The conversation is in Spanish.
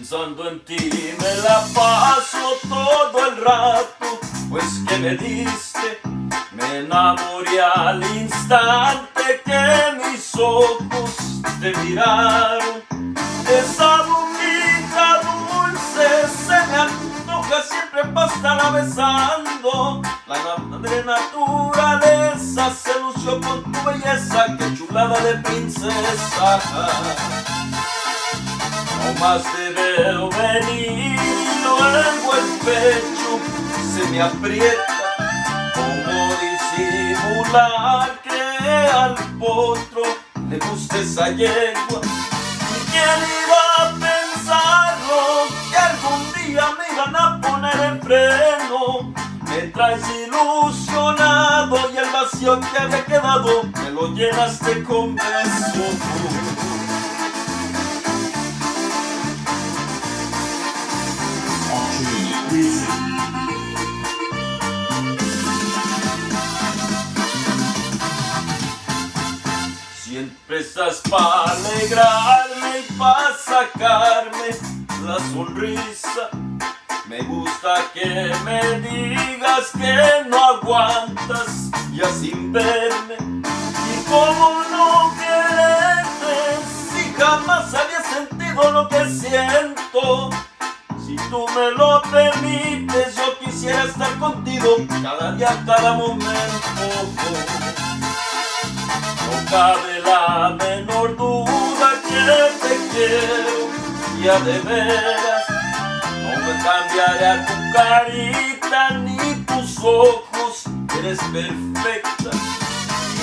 Pensando en ti me la paso todo el rato, pues que me diste, me enamoré al instante que mis ojos te miraron. Esa boquita dulce se me antoja siempre para estarla besando. La madre naturaleza se lució con tu belleza, qué chulada de princesa. No más te veo venir, luego el pecho se me aprieta. ¿Cómo disimular que al potro le guste esa yegua? ¿Quién iba a pensarlo? Que algún día me iban a poner en freno. Me traes ilusionado y el vacío que había quedado me lo llenaste con besos. Siempre estás para alegrarme y para sacarme la sonrisa. Me gusta que me digas que no aguantas ya sin verme. Y cómo no quererte si jamás había sentido lo que siento. Si tú me lo permites, yo quisiera estar contigo cada día, cada momento. No cabe la menor duda que te quiero, ya de veras. No me cambiaré a tu carita ni tus ojos, eres perfecta. Y